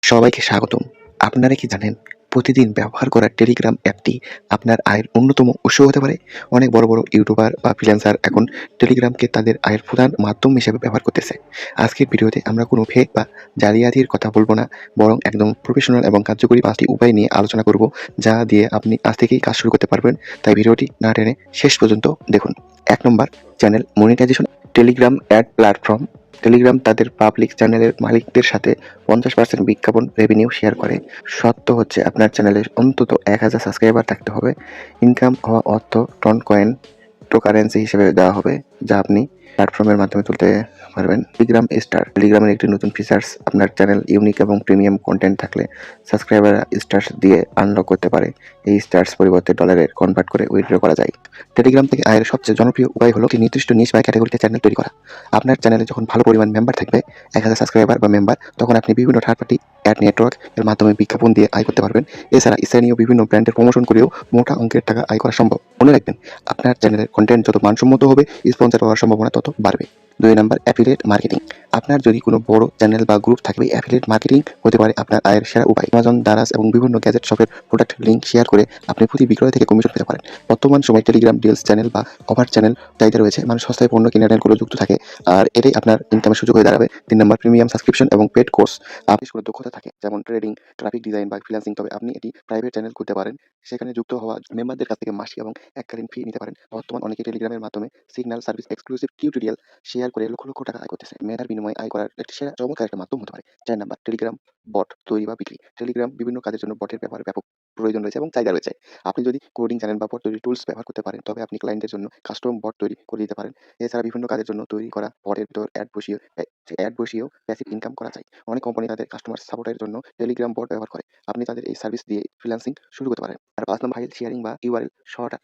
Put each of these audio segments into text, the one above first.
সবাইকে স্বাগতম। আপনারা কি জানেন প্রতিদিন ব্যবহার করা টেলিগ্রাম অ্যাপটি আপনার আয়ের অন্যতম উৎস হতে পারে? অনেক বড়, বড় ইউটিউবার বা ফ্রিল্যান্সার এখন টেলিগ্রামকে তাদের আয়ের প্রধান মাধ্যম হিসেবে ব্যবহার করতেছে। আজকের ভিডিওতে আমরা কোনো ফেক বা জালিয়াতির কথা বলব না, বরং একদম প্রফেশনাল এবং কার্যকরী ৫ টি উপায় নিয়ে আলোচনা করব, যা দিয়ে আপনি আজ থেকেই কাজ শুরু করতে পারবেন। তাই ভিডিওটি না টেনে শেষ পর্যন্ত দেখুন। ১ নম্বর, channel monetization. Telegram ad platform. Telegram তাদের পাবলিক চ্যানেলের মালিকদের সাথে ৫০% বিজ্ঞাপন রেভিনিউ শেয়ার করে। শর্ত হচ্ছে আপনার চ্যানেলে অন্তত ১,০০০ সাবস্ক্রাইবার থাকতে হবে। ইনকাম হওয়া অর্থ টন ক্রিপ্টোকারেন্সি হিসেবে দেওয়া হবে, যা আপনি প্ল্যাটফর্মের মাধ্যমে তুলতে পারবেন। Telegram star. টেলিগ্রামের একটি নতুন ফিচার্স, আপনার চ্যানেল ইউনিক এবং প্রিমিয়াম কন্টেন্ট থাকলে সাবস্ক্রাইবাররা স্টার্স দিয়ে আনলক করতে পারে। এই স্টার্স পরিবর্তে ডলারে কনভার্ট করে উইথড্র করা যায়। টেলিগ্রাম থেকে আয়ের সবচেয়ে জনপ্রিয় উপায় হলো একটি নির্দিষ্ট নিশ বা ক্যাটাগরিতে চ্যানেল তৈরি করা। আপনার চ্যানেলে যখন ভালো পরিমাণ মেম্বার থাকবে, ১,০০০ সাবস্ক্রাইবার বা মেম্বার, তখন আপনি বিভিন্ন থার্ড পার্টি অ্যাড নেটওয়ার্ক এর মাধ্যমে বিজ্ঞাপন দিয়ে আয় করতে পারবেন। এছাড়া স্থানীয় বিভিন্ন ব্র্যান্ডের প্রমোশন করেও মোটা অঙ্কের টাকা আয় করা সম্ভব। মনে রাখবেন, আপনার চ্যানেলের কন্টেন্ট যত মানসম্মত হবে, স্পন্সর পাওয়ার সম্ভাবনা তত বাড়বে। ২ নাম্বার, অ্যাফিলিয়েট মার্কেটিং। আপনার যদি কোনো বড় চ্যানেল বা গ্রুপ থাকে, অ্যাফিলিয়েট মার্কেটিং হতে পারে আপনার আয়ের সেরা উপায়। অ্যামাজন, দারাজ এবং বিভিন্ন গ্যাজেট শপের প্রোডাক্ট লিঙ্ক শেয়ার করে আপনি প্রতি বিক্রয় থেকে কমিশন পেতে পারেন। বর্তমান সময়ে টেলিগ্রাম ডিলস চ্যানেল বা অফার চ্যানেল চাহিদা রয়েছে। মানুষ সস্তায় পণ্য কিনে চ্যানেলগুলো যুক্ত থাকে, আর এটাই আপনার ইনকামের সুযোগ হয়ে দাঁড়াবে। ৩ নাম্বার, প্রিমিয়াম সাবস্ক্রিপশন এবং পেড কোর্স। আপনি কোনো দক্ষতা থাকে, যেমন ট্রেডিং, গ্রাফিক ডিজাইন বা ফ্রিল্যান্সিং, তবে আপনি এটি প্রাইভেট চ্যানেল খুলতে পারেন। সেখানে যুক্ত হওয়া মেম্বারদের কাছ থেকে মাসিক এবং এককালীন ফি নিতে পারেন। বর্তমান অনেকে টেলিগ্রামের মাধ্যমে signal service exclusive tutorial share করে লক্ষ লক্ষ টাকা আয় করতেছে। মেধার বিনিময়ে আয় করার একটি সেরা চমৎকার একটা মাধ্যম হতে পারে। ৪ নাম্বার, টেলিগ্রাম বট তৈরি বা বিক্রি। টেলিগ্রাম বিভিন্ন কাজের জন্য বটের ব্যবহার ব্যাপক প্রয়োজন রয়েছে এবং চাহিদা রয়েছে। আপনি যদি কোডিং জানেন বা বট তৈরি টুলস ব্যবহার করতে পারেন, তবে আপনি ক্লায়েন্টের জন্য কাস্টম বট তৈরি করে দিতে পারেন। এছাড়া বিভিন্ন কাজের জন্য তৈরি করা বটের ভিতর অ্যাড বসিয়েও প্যাসিভ ইনকাম করা যায়। অনেক কোম্পানি তাদের কাস্টমার সাপোর্টের জন্য টেলিগ্রাম বট ব্যবহার করে। আপনি তাদের এই সার্ভিস দিয়ে ফ্রিল্যান্সিং শুরু করতে পারেন। আর ৫ নম্বর, ফাইল শেয়ারিং বা ইউআরএল শর্টকাট।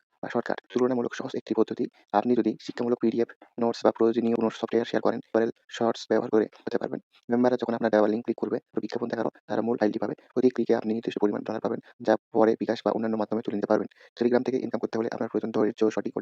তুলনামূলক সহজ একটি পদ্ধতি। আপনি যদি শিক্ষামূলক পিডিএফ, নোটস বা প্রয়োজনীয় কোনো সফটওয়্যার শেয়ার করেন, ইউআরএল শর্টস ব্যবহার করে হতে পারবেন। মেম্বাররা যখন আপনার দেওয়া লিঙ্ক ক্লিক করবে, বিজ্ঞাপন দেখানো, তারা মূল ফাইলটি পাবে। প্রতি ক্লিকে আপনি নির্দিষ্ট পরিমাণ ডলার পাবেন, যা পরে বিকাশ বা অন্যান্য মাধ্যমে তুলে নিতে পারবেন। টেলিগ্রাম থেকে ইনকাম করতে হলে আপনার প্রয়োজন ধৈর্য, সঠিক